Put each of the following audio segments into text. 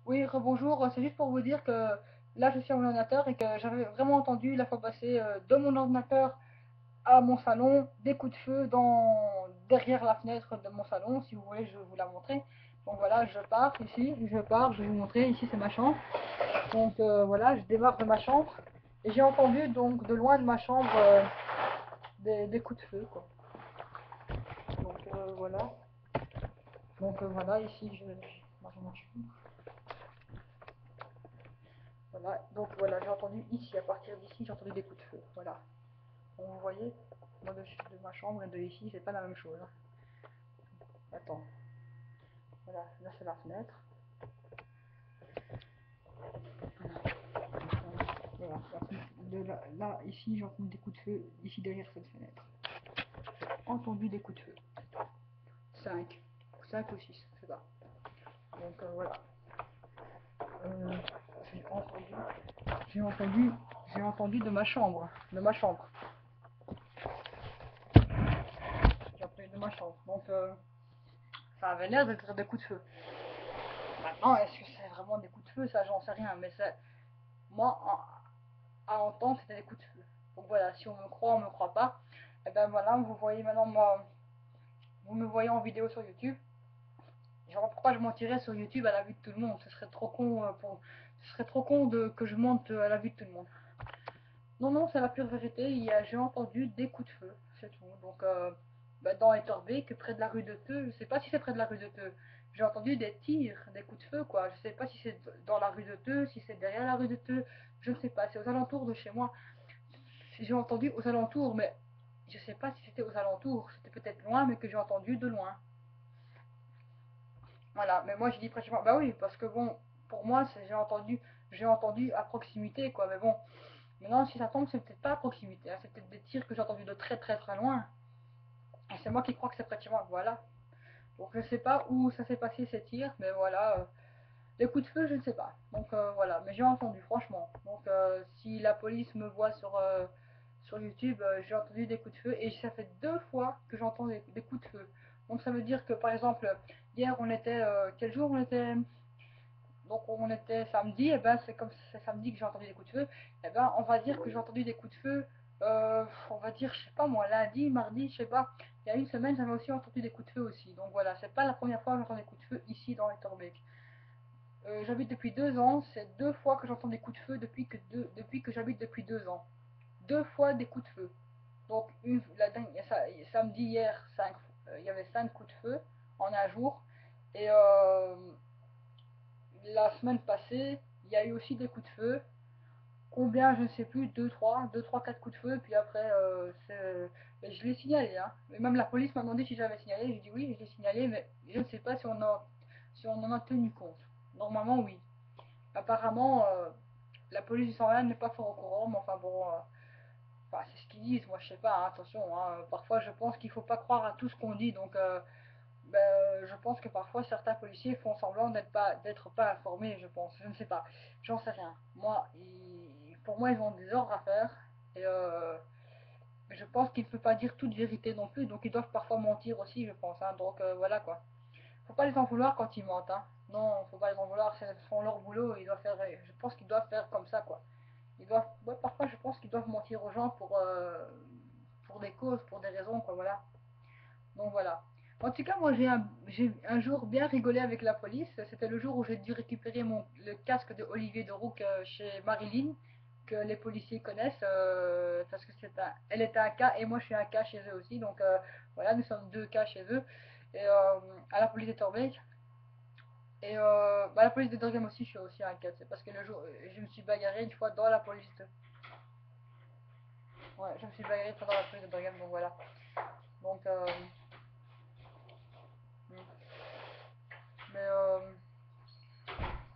Oui, rebonjour, c'est juste pour vous dire que là je suis à mon ordinateur et que j'avais vraiment entendu la fois passée de mon ordinateur à mon salon des coups de feu derrière la fenêtre de mon salon. Si vous voulez, je vais vous la montrer. Donc voilà, je pars ici, je vais vous montrer. Ici c'est ma chambre. Donc voilà, je démarre de ma chambre et j'ai entendu donc de loin de ma chambre des coups de feu, quoi. Donc voilà. Donc voilà, ici je ma chambre. Voilà, donc voilà, j'ai entendu ici, à partir d'ici, j'ai entendu des coups de feu. Voilà. Donc, vous voyez, moi de ma chambre et de ici, c'est pas la même chose, hein. Attends, voilà, là c'est la fenêtre. Voilà, là, ici, j'ai entendu des coups de feu, ici derrière cette fenêtre. J'ai entendu des coups de feu. 5 5 ou 6 je sais pas. Donc voilà. Euh, j'ai entendu, j'ai entendu, j'ai entendu de ma chambre. J'ai entendu de ma chambre. Donc ça avait l'air d'être des coups de feu. Maintenant, est-ce que c'est vraiment des coups de feu? Ça, j'en sais rien. Mais c'est, moi, à entendre, c'était des coups de feu. Donc voilà, si on me croit, on me croit pas. Et ben voilà, vous voyez maintenant, vous me voyez en vidéo sur YouTube. Je vois pourquoi je mentirais sur YouTube à la vue de tout le monde. Ce serait trop con ce serait trop con que je monte à la vue de tout le monde. Non, non, c'est la pure vérité. J'ai entendu des coups de feu, c'est tout. Donc, dans Etterbeek, près de la rue de Teux, je sais pas si c'est près de la rue de Teux. J'ai entendu des tirs, des coups de feu, quoi. Je sais pas si c'est dans la rue de Teux, si c'est derrière la rue de Teux. Je ne sais pas. C'est aux alentours de chez moi. J'ai entendu aux alentours, mais je sais pas si c'était aux alentours. C'était peut-être loin, mais que j'ai entendu de loin. Voilà. Mais moi, j'ai dit pratiquement. Bah oui, parce que bon, pour moi, j'ai entendu à proximité, quoi. Mais bon. Maintenant, si ça tombe, c'est peut-être pas à proximité, hein. C'est peut-être des tirs que j'ai entendus de très très très loin. Et c'est moi qui crois que c'est près de chez moi. Voilà. Donc je sais pas où ça s'est passé ces tirs, mais voilà. Les coups de feu, je ne sais pas. Donc voilà. Mais j'ai entendu, franchement. Donc si la police me voit sur YouTube, j'ai entendu des coups de feu et ça fait 2 fois que j'entends des coups de feu. Donc ça veut dire que par exemple, hier on était. Quel jour on était? Donc on était samedi, et ben c'est comme c'est samedi que j'ai entendu des coups de feu, et ben on va dire que j'ai entendu des coups de feu, on va dire, je sais pas moi, lundi, mardi, je sais pas, il y a une semaine j'avais aussi entendu des coups de feu aussi. Donc voilà, c'est pas la première fois que j'entends des coups de feu ici dans les Torbeek. J'habite depuis 2 ans, c'est 2 fois que j'entends des coups de feu depuis que j'habite depuis 2 ans. 2 fois des coups de feu. Donc samedi hier, il y avait 5 coups de feu en un jour. Et la semaine passée, il y a eu aussi des coups de feu. Combien, je ne sais plus, 4 coups de feu. Puis après, je l'ai signalé, hein. Et même la police m'a demandé si j'avais signalé. J'ai dit oui, je l'ai signalé, mais je ne sais pas si on en a tenu compte. Normalement, oui. Apparemment, la police du 101 n'est pas fort au courant, mais enfin bon, enfin, c'est ce qu'ils disent. Moi, je sais pas, hein, attention, hein. Parfois, je pense qu'il faut pas croire à tout ce qu'on dit. Donc, je pense que parfois certains policiers font semblant d'être pas informés, je pense. Je ne sais pas, j'en sais rien. Moi, pour moi, ils ont des ordres à faire et je pense qu'ils ne peuvent pas dire toute vérité non plus, donc ils doivent parfois mentir aussi, je pense, hein. Donc voilà quoi. Faut pas les en vouloir quand ils mentent, hein. Non, faut pas les en vouloir, c'est font leur boulot, ils doivent faire. Je pense qu'ils doivent faire comme ça quoi. Ils doivent, ouais, parfois je pense qu'ils doivent mentir aux gens pour des causes, pour des raisons quoi, voilà. Donc voilà. En tout cas, moi j'ai un jour bien rigolé avec la police. C'était le jour où j'ai dû récupérer le casque de Olivier de Rouc chez Marilyn, que les policiers connaissent, parce que elle était un cas et moi je suis un cas chez eux aussi. Donc voilà, nous sommes 2 cas chez eux. Et à la police de Torbeek. Et la police de Dorgam aussi, je suis aussi un cas. C'est parce que le jour, je me suis bagarré une fois dans la police de. Ouais, je me suis bagarré une fois dans la police de Dorgam, donc voilà. Donc, mais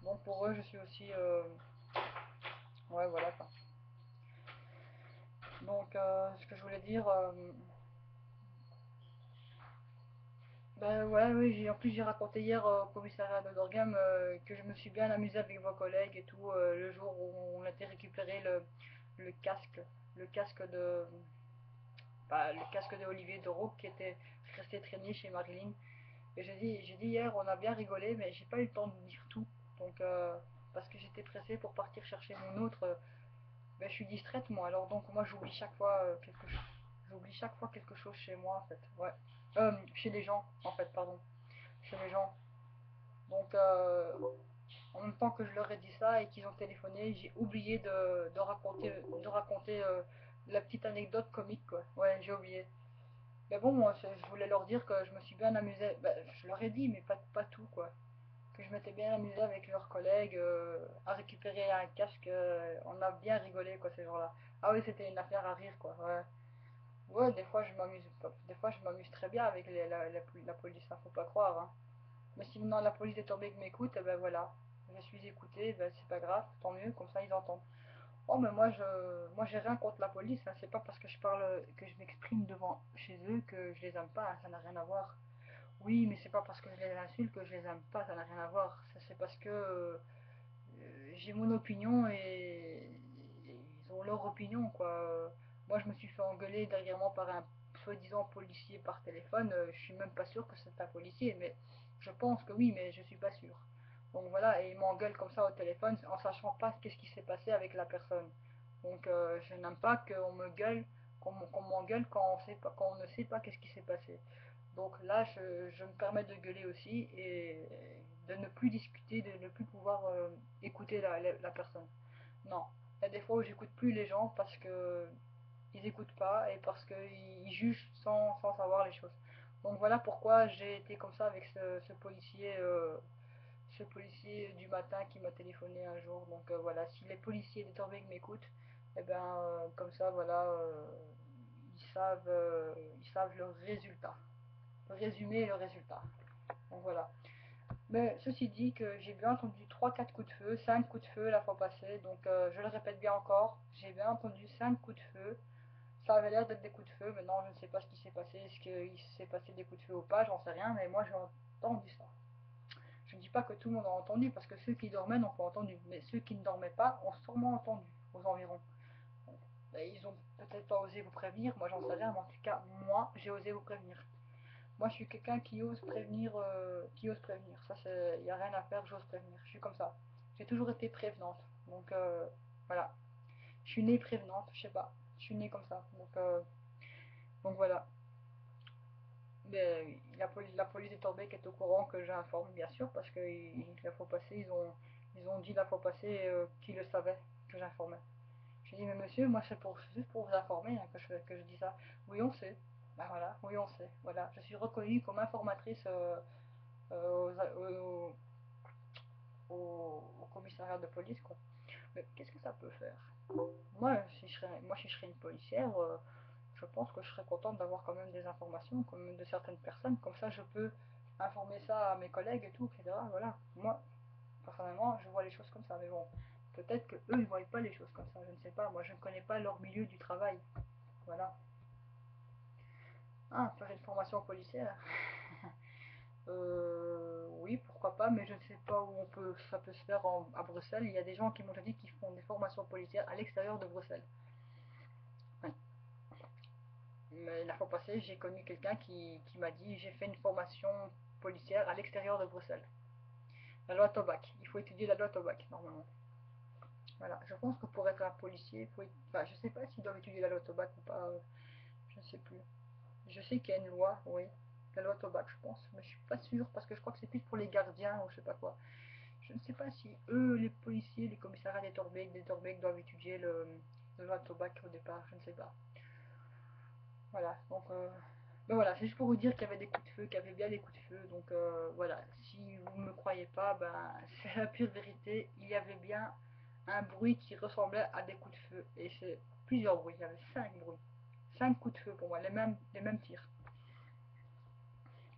bon, pour eux, je suis aussi. Ouais, voilà quoi. Donc, ce que je voulais dire. Ben ouais, oui, en plus j'ai raconté hier au commissariat de Dorgam que je me suis bien amusé avec vos collègues et tout le jour où on a été récupérer le casque, le casque de, le casque de Olivier Dorouk qui était resté traîné chez Marilyn. Et j'ai dit hier, on a bien rigolé, mais j'ai pas eu le temps de dire tout. Donc, parce que j'étais pressée pour partir chercher mon autre, ben, je suis distraite moi. Alors donc moi j'oublie chaque fois quelque chose. J'oublie chaque fois quelque chose chez moi en fait. Ouais. Chez les gens en fait, pardon. Chez les gens. Donc en même temps que je leur ai dit ça et qu'ils ont téléphoné, j'ai oublié de raconter la petite anecdote comique quoi. Ouais, j'ai oublié. Mais bon, moi je voulais leur dire que je me suis bien amusée. Ben, je leur ai dit, mais pas tout quoi. Que je m'étais bien amusée avec leurs collègues à récupérer un casque. On a bien rigolé quoi ces jours-là. Ah oui, c'était une affaire à rire quoi. Ouais. Ouais, des fois je m'amuse très bien avec la police, hein, faut pas croire. Hein. Mais si maintenant la police est tombée que m'écoute, eh ben voilà. Je suis écoutée, ben c'est pas grave, tant mieux, comme ça ils entendent. Oh mais moi j'ai rien contre la police, hein. C'est pas parce que je parle, que je m'exprime devant chez eux que je les aime pas, hein. Ça n'a rien à voir. Oui, mais c'est pas parce que je les insulte que je les aime pas, ça n'a rien à voir. Ça c'est parce que j'ai mon opinion et ils ont leur opinion quoi. Moi je me suis fait engueuler derrière moi par un soi-disant policier par téléphone. Je suis même pas sûr que c'est un policier, mais je pense que oui, mais je suis pas sûr. Donc voilà, et il m'engueule comme ça au téléphone en sachant pas qu'est-ce qui s'est passé avec la personne. Donc je n'aime pas qu'on me gueule, qu'on m'engueule quand on ne sait pas qu'est-ce qui s'est passé. Donc là, je me permets de gueuler aussi et de ne plus discuter, de ne plus pouvoir écouter la personne. Non, il y a des fois où j'écoute plus les gens parce que ils écoutent pas et parce qu'ils jugent sans savoir les choses. Donc voilà pourquoi j'ai été comme ça avec ce policier du matin qui m'a téléphoné un jour. Donc voilà, si les policiers d'Etorbeek m'écoutent, et ben comme ça voilà, ils savent le résultat, le résumé et le résultat. Donc voilà. Mais ceci dit que j'ai bien entendu trois quatre coups de feu, 5 coups de feu la fois passée, donc je le répète bien encore, j'ai bien entendu 5 coups de feu. Ça avait l'air d'être des coups de feu, maintenant je ne sais pas ce qui s'est passé, est-ce qu'il s'est passé des coups de feu ou pas, j'en sais rien, mais moi j'ai entendu ça. Je ne dis pas que tout le monde a entendu, parce que ceux qui dormaient n'ont pas entendu, mais ceux qui ne dormaient pas ont sûrement entendu, aux environs. Bon, ben, ils ont peut-être pas osé vous prévenir, moi j'en sais rien, mais en tout cas, moi j'ai osé vous prévenir. Moi, je suis quelqu'un qui ose prévenir, qui ose prévenir. Ça, il n'y a rien à faire, j'ose prévenir. Je suis comme ça. J'ai toujours été prévenante. Donc, voilà. Je suis née prévenante, je sais pas. Je suis née comme ça. Donc voilà. Mais la police de Torbeck est au courant que j'informe, bien sûr, parce que la fois passée, ils ont dit la fois passée qu'ils le savaient, que j'informais. J'ai dit, mais monsieur, moi c'est juste pour vous informer hein, que je dis ça. Oui, on sait. Ben voilà, oui, on sait. Voilà, je suis reconnue comme informatrice au, au commissariat de police, quoi. Mais qu'est-ce que ça peut faire? Moi, si je serais une policière, je pense que je serais contente d'avoir quand même des informations, quand même de certaines personnes. Comme ça, je peux informer ça à mes collègues et tout, etc. Voilà. Moi, personnellement, je vois les choses comme ça. Mais bon, peut-être que eux, ils voient pas les choses comme ça. Je ne sais pas. Moi, je ne connais pas leur milieu du travail. Voilà. Ah, faire une formation policière. Oui, pourquoi pas, mais je ne sais pas où ça peut se faire à Bruxelles. Il y a des gens qui m'ont dit qu'ils font des formations policières à l'extérieur de Bruxelles. Ouais. Mais la fois passée, j'ai connu quelqu'un qui m'a dit j'ai fait une formation policière à l'extérieur de Bruxelles. La loi Tobac. Il faut étudier la loi Tobac, normalement. Voilà. Je pense que pour être un policier, enfin, je ne sais pas s'ils doivent étudier la loi Tobac ou pas. Je ne sais plus. Je sais qu'il y a une loi, oui. La loi Tobac, je pense. Mais je suis pas sûre parce que je crois que c'est plus pour les gardiens ou je sais pas quoi. Je ne sais pas si eux, les policiers, les commissariats des Torbeek doivent étudier le loi Tobac au départ, je ne sais pas. Voilà, donc ben voilà, c'est juste pour vous dire qu'il y avait des coups de feu, qu'il y avait bien des coups de feu. Donc voilà, si vous ne me croyez pas, ben c'est la pure vérité. Il y avait bien un bruit qui ressemblait à des coups de feu. Et c'est plusieurs bruits, il y avait 5 bruits. 5 coups de feu pour moi, les mêmes tirs.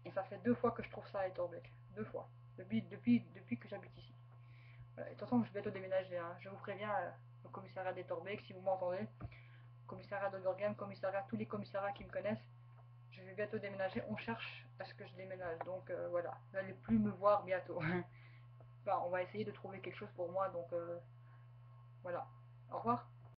Et ça fait 2 fois que je trouve ça à Torbeck. 2 fois. Depuis que j'habite ici. Voilà. Et de toute façon, je vais bientôt déménager. Hein. Je vous préviens, le commissariat des Torbeck, si vous m'entendez, commissariat de Gorgem, commissariat, tous les commissariats qui me connaissent, je vais bientôt déménager. On cherche à ce que je déménage. Donc voilà, vous n'allez plus me voir bientôt. Enfin, on va essayer de trouver quelque chose pour moi. Donc voilà. Au revoir.